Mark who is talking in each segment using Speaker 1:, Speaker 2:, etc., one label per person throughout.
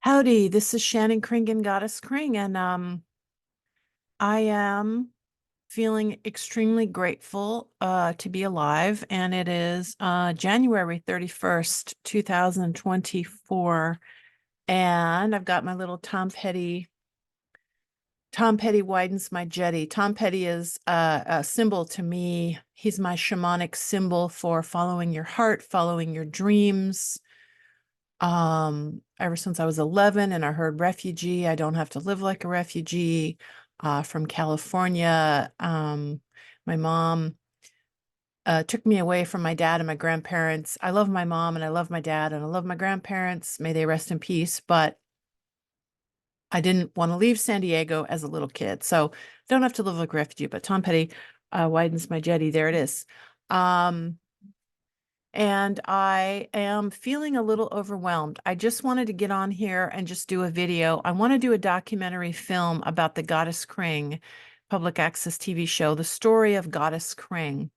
Speaker 1: Howdy, this is Shannon Kringen, Goddess Kring, and I am feeling extremely grateful to be alive, and it is January 31st, 2024, and I've got my little Tom Petty widens my jetty. Tom Petty is a symbol to me. He's my shamanic symbol for following your heart, following your dreams. Ever since I was 11 and I heard refugee, I don't have to live like a refugee, from California. My mom took me away from my dad and my grandparents. I love my mom and I love my dad and I love my grandparents. May they rest in peace. But I didn't want to leave San Diego as a little kid. So don't have to live like a refugee, but Tom Petty widens my jetty. There it is. And I am feeling a little overwhelmed. I just wanted to get on here and just do a video. I want to do a documentary film about the Goddess Kring public access TV show, the story of Goddess Kring.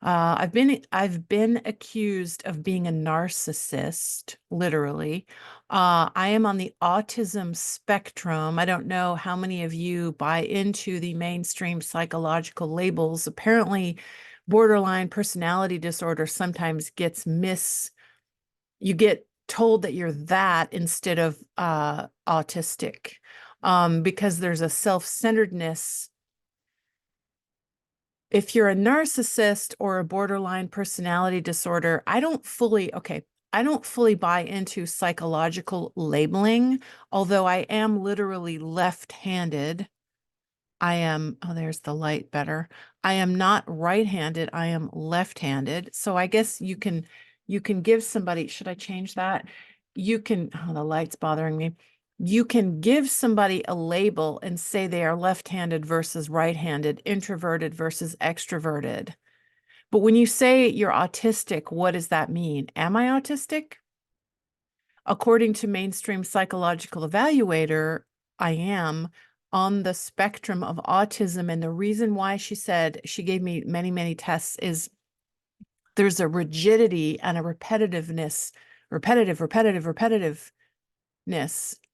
Speaker 1: I've been accused of being a narcissist, literally. I am on the autism spectrum. I don't know how many of you buy into the mainstream psychological labels. Apparently, borderline personality disorder sometimes you get told that you're that instead of autistic, because there's a self-centeredness. If you're a narcissist or a borderline personality disorder, I don't fully buy into psychological labeling, although I am literally left-handed. Oh, there's the light better. I am not right-handed, I am left-handed. So I guess you can give somebody, should I change that? Oh, the light's bothering me. You can give somebody a label and say they are left-handed versus right-handed, introverted versus extroverted. But when you say you're autistic, what does that mean? Am I autistic? According to Mainstream Psychological Evaluator, I am on the spectrum of autism. And the reason why she said she gave me many, many tests is there's a rigidity and a repetitiveness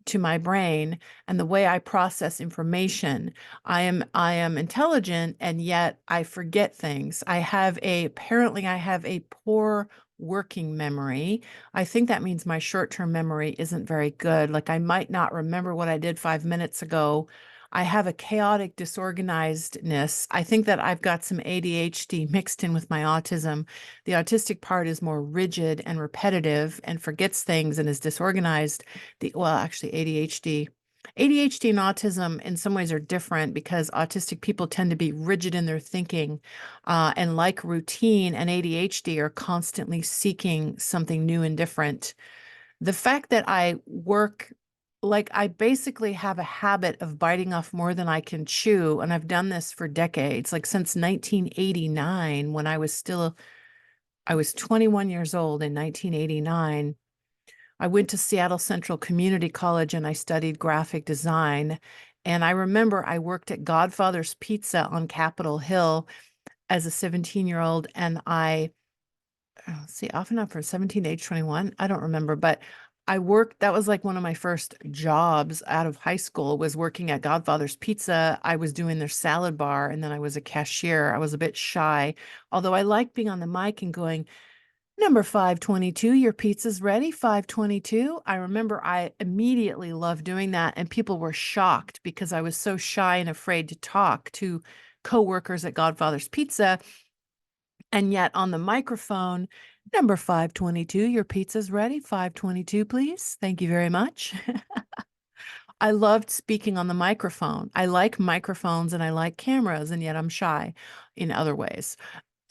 Speaker 1: to my brain and the way I process information. I am intelligent and yet I forget things. Apparently I have a poor working memory. I think that means my short-term memory isn't very good. Like I might not remember what I did 5 minutes ago. I have a chaotic disorganizedness. I think that I've got some ADHD mixed in with my autism. The autistic part is more rigid and repetitive and forgets things and is disorganized. Actually, ADHD and autism in some ways are different because autistic people tend to be rigid in their thinking, and like routine, and ADHD are constantly seeking something new and different. The fact that I basically have a habit of biting off more than I can chew, and I've done this for decades, like since 1989, when I was 21 years old in 1989. I went to Seattle Central Community College and I studied graphic design. And I remember I worked at Godfather's Pizza on Capitol Hill as a 17-year-old. And off and on from 17 to age 21, I don't remember, but that was like one of my first jobs out of high school was working at Godfather's Pizza. I was doing their salad bar and then I was a cashier. I was a bit shy, although I liked being on the mic and going, "Number 522, your pizza's ready, 522." I remember I immediately loved doing that, and people were shocked because I was so shy and afraid to talk to coworkers at Godfather's Pizza. And yet on the microphone, "Number 522, your pizza's ready, 522, please. Thank you very much." I loved speaking on the microphone. I like microphones and I like cameras, and yet I'm shy in other ways.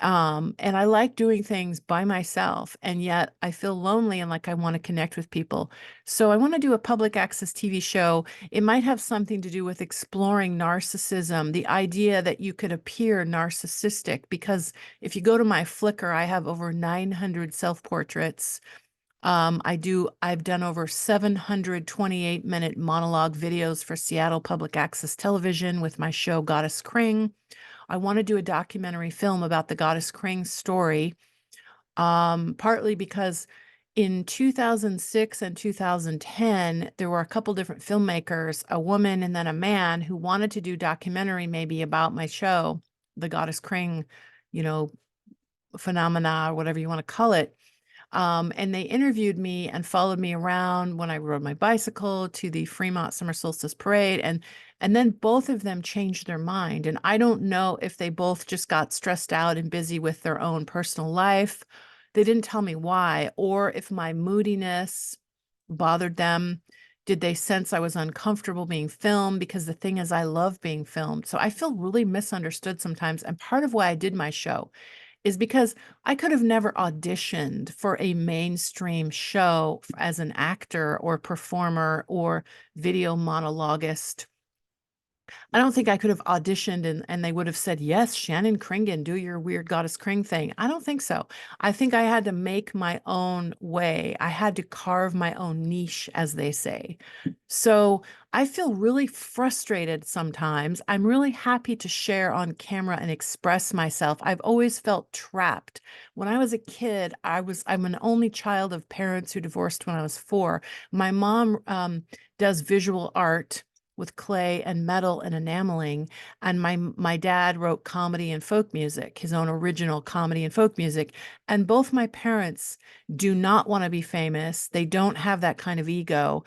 Speaker 1: And I like doing things by myself, and yet I feel lonely and like I want to connect with people. So I want to do a public access TV show. It might have something to do with exploring narcissism, the idea that you could appear narcissistic, because if you go to my Flickr, I have over 900 self-portraits. I've done over 728-minute monologue videos for Seattle Public Access Television with my show Goddess Kring. I want to do a documentary film about the Goddess Kring story, partly because in 2006 and 2010, there were a couple different filmmakers, a woman and then a man, who wanted to do documentary maybe about my show, the Goddess Kring, you know, phenomena or whatever you want to call it. And they interviewed me and followed me around when I rode my bicycle to the Fremont Summer Solstice Parade. And then both of them changed their mind. And I don't know if they both just got stressed out and busy with their own personal life. They didn't tell me why, or if my moodiness bothered them. Did they sense I was uncomfortable being filmed? Because the thing is, I love being filmed. So I feel really misunderstood sometimes. And part of why I did my show is because I could have never auditioned for a mainstream show as an actor or performer or video monologuist. I don't think I could have auditioned and they would have said, yes, Shannon Kringen, do your weird Goddess Kring thing. I don't think so. I think I had to make my own way. I had to carve my own niche, as they say. So I feel really frustrated sometimes. I'm really happy to share on camera and express myself. I've always felt trapped. When I was a kid, I'm an only child of parents who divorced when I was 4. My mom does visual art with clay and metal and enameling. And my dad wrote comedy and folk music, his own original comedy and folk music. And both my parents do not want to be famous. They don't have that kind of ego.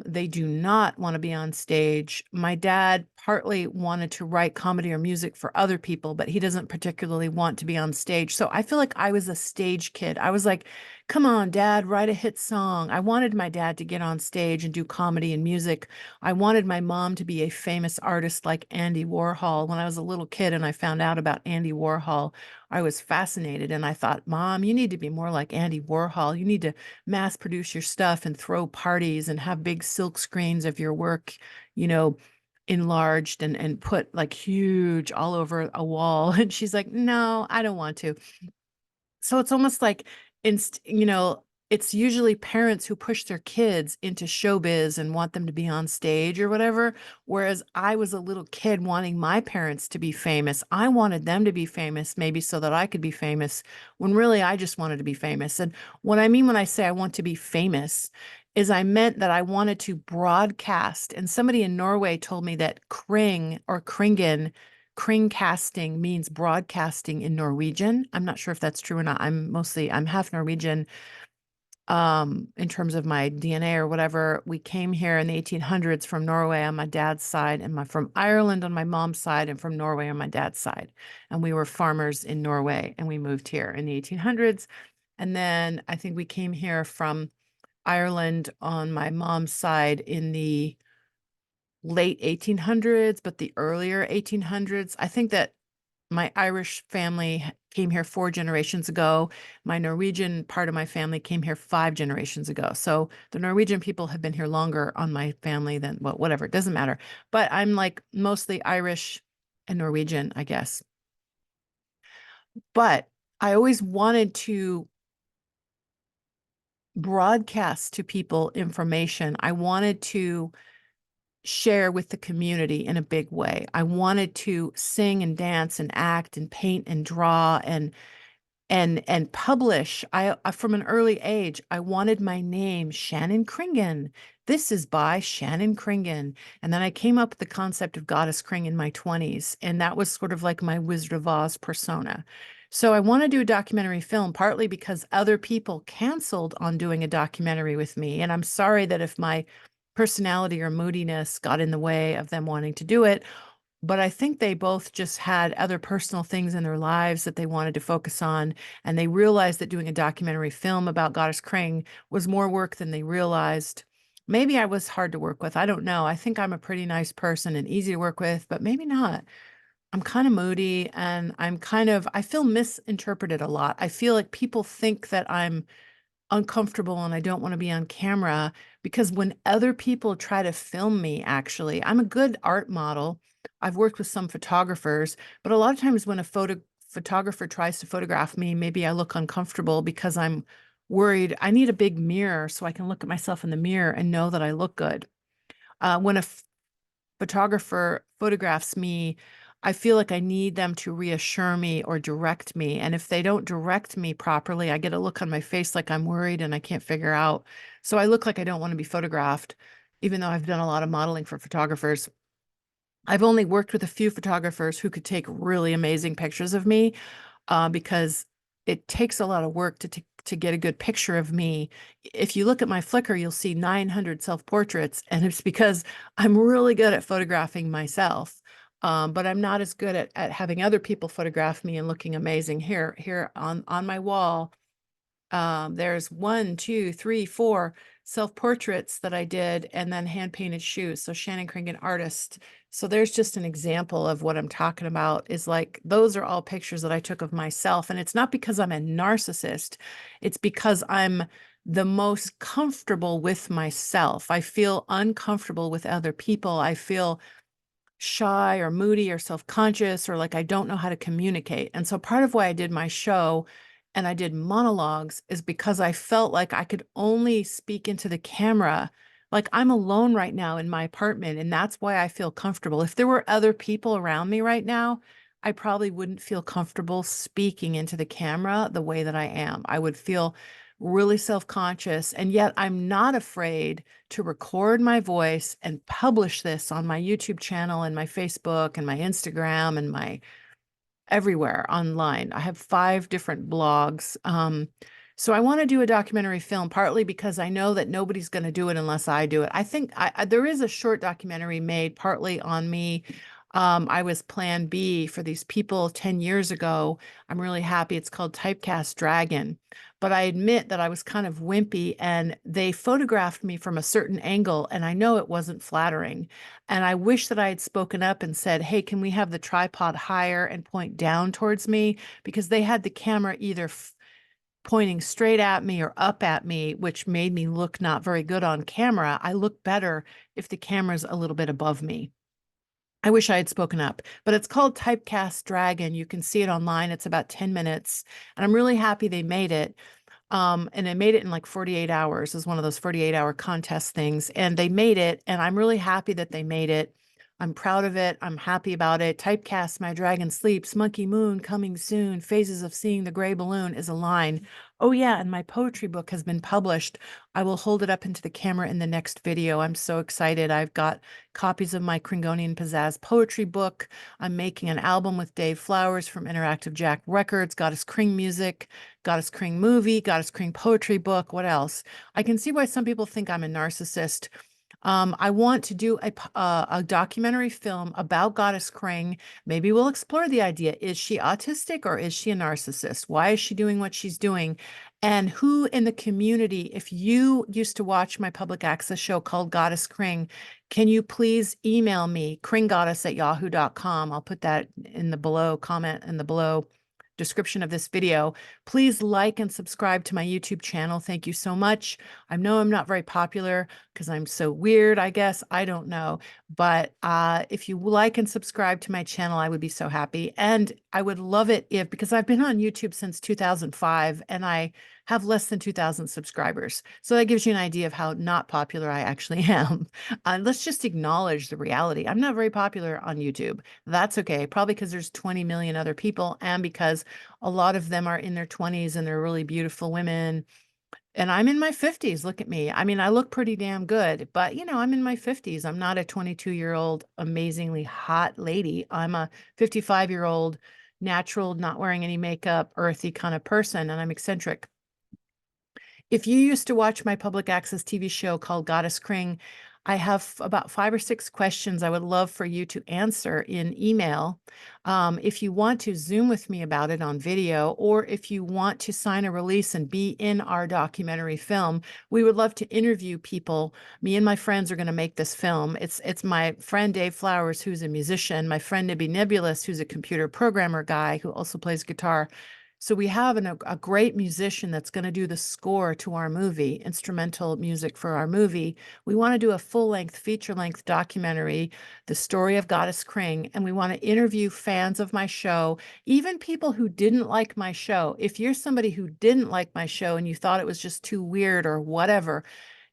Speaker 1: They do not want to be on stage. My dad partly wanted to write comedy or music for other people, but he doesn't particularly want to be on stage. So I feel like I was a stage kid. I was like, come on, Dad, write a hit song. I wanted my dad to get on stage and do comedy and music. I wanted my mom to be a famous artist like Andy Warhol. When I was a little kid and I found out about Andy Warhol, I was fascinated and I thought, Mom, you need to be more like Andy Warhol. You need to mass produce your stuff and throw parties and have big silk screens of your work, you know, enlarged and put like huge all over a wall. And she's like, no, I don't want to. So it's almost like, it's usually parents who push their kids into showbiz and want them to be on stage or whatever. Whereas I was a little kid wanting my parents to be famous. I wanted them to be famous, maybe so that I could be famous, when really I just wanted to be famous. And what I mean when I say I want to be famous is I meant that I wanted to broadcast. And somebody in Norway told me that kring or kringen, kringcasting means broadcasting in Norwegian. I'm not sure if that's true or not. I'm half Norwegian in terms of my DNA or whatever. We came here in the 1800s from Norway on my dad's side, and from Ireland on my mom's side, and from Norway on my dad's side. And we were farmers in Norway, and we moved here in the 1800s. And then I think we came here from Ireland on my mom's side in the late 1800s, but the earlier 1800s. I think that my Irish family came here 4 generations ago. My Norwegian part of my family came here 5 generations ago. So the Norwegian people have been here longer on my family than, well, whatever, it doesn't matter. But I'm like mostly Irish and Norwegian, I guess. But I always wanted to broadcast to people information. I wanted to share with the community in a big way. I wanted to sing and dance and act and paint and draw and publish. From an early age, I wanted my name, Shannon Kringen. This is by Shannon Kringen. And then I came up with the concept of Goddess Kring in my 20s, and that was sort of like my Wizard of Oz persona. So I want to do a documentary film, partly because other people canceled on doing a documentary with me. And I'm sorry that if my personality or moodiness got in the way of them wanting to do it. But I think they both just had other personal things in their lives that they wanted to focus on. And they realized that doing a documentary film about Goddess Kring was more work than they realized. Maybe I was hard to work with. I don't know. I think I'm a pretty nice person and easy to work with, but maybe not. I'm kind of moody and I feel misinterpreted a lot. I feel like people think that I'm uncomfortable and I don't want to be on camera, because when other people try to film me, actually, I'm a good art model. I've worked with some photographers, but a lot of times when a photographer tries to photograph me, maybe I look uncomfortable because I'm worried. I need a big mirror so I can look at myself in the mirror and know that I look good. When a photographer photographs me, I feel like I need them to reassure me or direct me. And if they don't direct me properly, I get a look on my face like I'm worried and I can't figure out. So I look like I don't want to be photographed, even though I've done a lot of modeling for photographers. I've only worked with a few photographers who could take really amazing pictures of me, because it takes a lot of work to get a good picture of me. If you look at my Flickr, you'll see 900 self-portraits, and it's because I'm really good at photographing myself. But I'm not as good at having other people photograph me and looking amazing. Here on my wall, there's 1, 2, 3, 4 self-portraits that I did, and then hand-painted shoes. So Shannon Kringen, artist. So there's just an example of what I'm talking about, is like, those are all pictures that I took of myself. And it's not because I'm a narcissist. It's because I'm the most comfortable with myself. I feel uncomfortable with other people. I feel shy or moody or self-conscious, or like I don't know how to communicate. And so part of why I did my show and I did monologues is because I felt like I could only speak into the camera. Like, I'm alone right now in my apartment, and that's why I feel comfortable. If there were other people around me right now, I probably wouldn't feel comfortable speaking into the camera the way that I am. I would feel really self-conscious, and yet I'm not afraid to record my voice and publish this on my YouTube channel and my Facebook and my Instagram and my everywhere online. I have 5 different blogs. So I want to do a documentary film, partly because I know that nobody's going to do it unless I do it. I think there is a short documentary made partly on me. I was plan B for these people 10 years ago. I'm really happy. It's called Typecast Dragon. But I admit that I was kind of wimpy, and they photographed me from a certain angle, and I know it wasn't flattering. And I wish that I had spoken up and said, hey, can we have the tripod higher and point down towards me? Because they had the camera either pointing straight at me or up at me, which made me look not very good on camera. I look better if the camera's a little bit above me. I wish I had spoken up, but it's called Typecast Dragon. You can see it online. It's about 10 minutes, and I'm really happy they made it. And they made it in like 48 hours. Is one of those 48-hour contest things. And they made it, and I'm really happy that they made it. I'm proud of it. I'm happy about it. Typecast, my dragon sleeps, monkey moon coming soon. Phases of seeing the gray balloon is a line. Oh yeah, and my poetry book has been published. I will hold it up into the camera in the next video. I'm so excited. I've got copies of my Kringonian Pizzazz poetry book. I'm making an album with Dave Flowers from Interactive Jack Records, Goddess Kring music, Goddess Kring movie, Goddess Kring poetry book. What else? I can see why some people think I'm a narcissist. I want to do a documentary film about Goddess Kring. Maybe we'll explore the idea. Is she autistic or is she a narcissist? Why is she doing what she's doing? And who in the community, if you used to watch my public access show called Goddess Kring, can you please email me, kringgoddess@yahoo.com. I'll put that in the below comment in the below description of this video. Please like and subscribe to my YouTube channel. Thank you so much. I know I'm not very popular because I'm so weird, I guess. I don't know. But if you like and subscribe to my channel, I would be so happy. And I would love it if, because I've been on YouTube since 2005 and I have less than 2,000 subscribers. So that gives you an idea of how not popular I actually am. Let's just acknowledge the reality. I'm not very popular on YouTube. That's okay. Probably because there's 20 million other people, and because a lot of them are in their 20s and they're really beautiful women. And I'm in my 50s. Look at me. I mean, I look pretty damn good, but I'm in my 50s. I'm not a 22-year-old amazingly hot lady. I'm a 55-year-old natural, not wearing any makeup, earthy kind of person, and I'm eccentric. If you used to watch my public access TV show called Goddess Kring, I have about 5 or 6 questions I would love for you to answer in email. If you want to Zoom with me about it on video, or if you want to sign a release and be in our documentary film, we would love to interview people. Me and my friends are going to make this film. It's my friend Dave Flowers, who's a musician, my friend Nibby Nebulous, who's a computer programmer guy who also plays guitar. So we have a great musician that's going to do the score to our movie, instrumental music for our movie. We want to do a full-length, feature-length documentary, the story of Goddess Kring, and we want to interview fans of my show, even people who didn't like my show. If you're somebody who didn't like my show and you thought it was just too weird or whatever,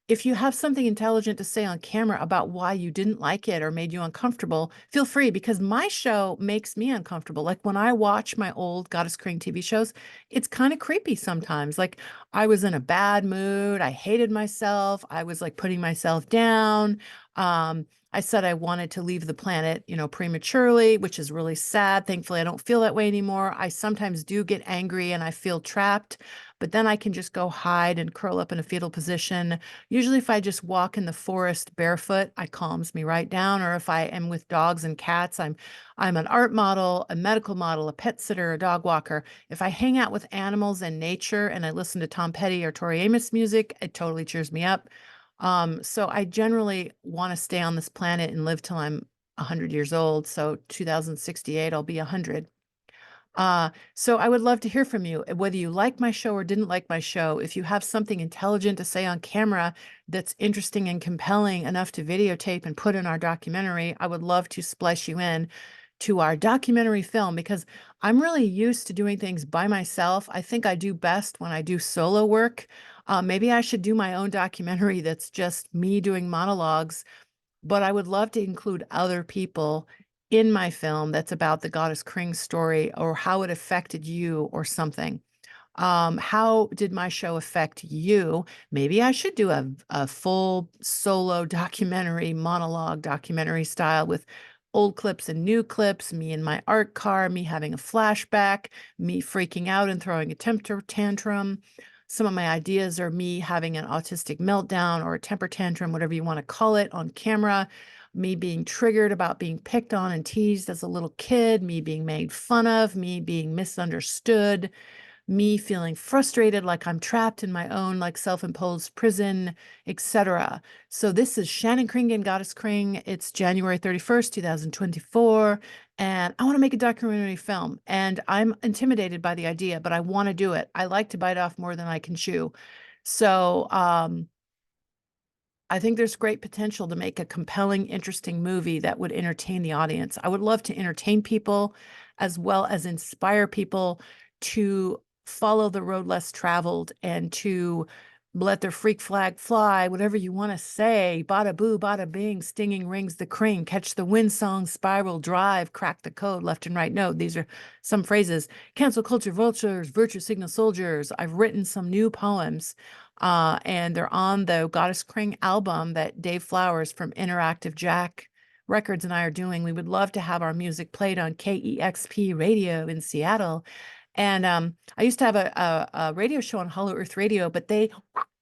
Speaker 1: if you have something intelligent to say on camera about why you didn't like it or made you uncomfortable, feel free, because my show makes me uncomfortable. Like when I watch my old Goddess Kring TV shows, it's kind of creepy sometimes. Like I was in a bad mood. I hated myself. I was like putting myself down. I said I wanted to leave the planet, prematurely, which is really sad. Thankfully, I don't feel that way anymore. I sometimes do get angry and I feel trapped, but then I can just go hide and curl up in a fetal position. Usually if I just walk in the forest barefoot, it calms me right down. Or if I am with dogs and cats, I'm an art model, a medical model, a pet sitter, a dog walker. If I hang out with animals and nature and I listen to Tom Petty or Tori Amos music, it totally cheers me up. So I generally want to stay on this planet and live till I'm 100 years old. So 2068, I'll be 100. So I would love to hear from you, whether you like my show or didn't like my show. If you have something intelligent to say on camera that's interesting and compelling enough to videotape and put in our documentary, I would love to splice you in to our documentary film, because I'm really used to doing things by myself. I think I do best when I do solo work. Maybe I should do my own documentary that's just me doing monologues, but I would love to include other people in my film that's about the Goddess Kring story or how it affected you or something. How did my show affect you? Maybe I should do a full solo documentary, monologue documentary style with old clips and new clips, me in my art car, me having a flashback, me freaking out and throwing a temper tantrum. Some of my ideas are me having an autistic meltdown or a temper tantrum, whatever you want to call it, on camera, me being triggered about being picked on and teased as a little kid, me being made fun of, me being misunderstood, me feeling frustrated, like I'm trapped in my own like self-imposed prison, etc. So this is Shannon Kringen, Goddess Kring. It's January 31st, 2024, and I want to make a documentary film, and I'm intimidated by the idea, but I want to do it. I like to bite off more than I can chew. So I think there's great potential to make a compelling, interesting movie that would entertain the audience. I would love to entertain people as well as inspire people to follow the road less traveled and to let their freak flag fly, whatever you want to say. Bada boo, bada bing, stinging rings the kring, catch the wind song, spiral, drive, crack the code, left and right node. These are some phrases. Cancel culture vultures, virtue signal soldiers. I've written some new poems, and they're on the Goddess Kring album that Dave Flowers from Interactive Jack Records and I are doing. We would love to have our music played on KEXP radio in Seattle. And I used to have a radio show on Hollow Earth Radio, but they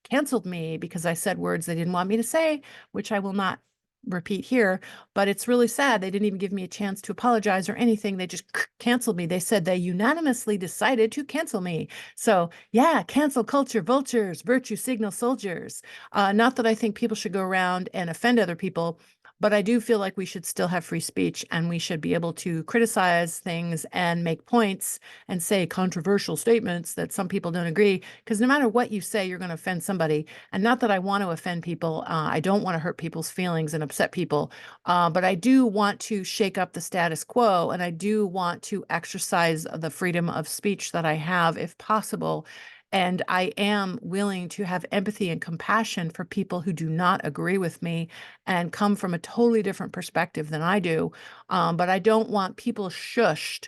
Speaker 1: canceled me because I said words they didn't want me to say, which I will not repeat here. But it's really sad. They didn't even give me a chance to apologize or anything. They just canceled me. They said they unanimously decided to cancel me. So yeah, cancel culture vultures, virtue signal soldiers. Not that I think people should go around and offend other people, but I do feel like we should still have free speech and we should be able to criticize things and make points and say controversial statements that some people don't agree. Because no matter what you say, you're going to offend somebody. And not that I want to offend people. I don't want to hurt people's feelings and upset people. But I do want to shake up the status quo. And I do want to exercise the freedom of speech that I have, if possible. And I am willing to have empathy and compassion for people who do not agree with me and come from a totally different perspective than I do. But I don't want people shushed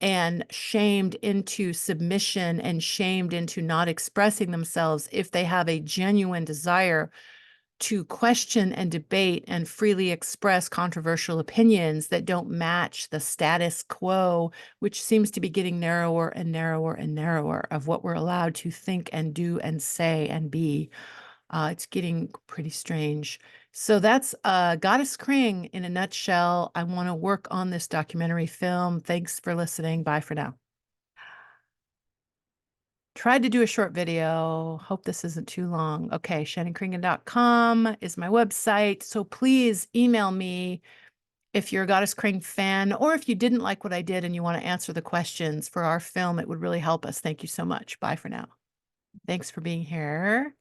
Speaker 1: and shamed into submission and shamed into not expressing themselves if they have a genuine desire to question and debate and freely express controversial opinions that don't match the status quo, which seems to be getting narrower and narrower and narrower of what we're allowed to think and do and say and be. It's getting pretty strange. So that's Goddess Kring in a nutshell. I want to work on this documentary film. Thanks for listening. Bye for now. Tried to do a short video. Hope this isn't too long. Okay, shannonkringen.com is my website. So please email me if you're a Goddess Kring fan, or if you didn't like what I did and you want to answer the questions for our film. It would really help us. Thank you so much. Bye for now. Thanks for being here.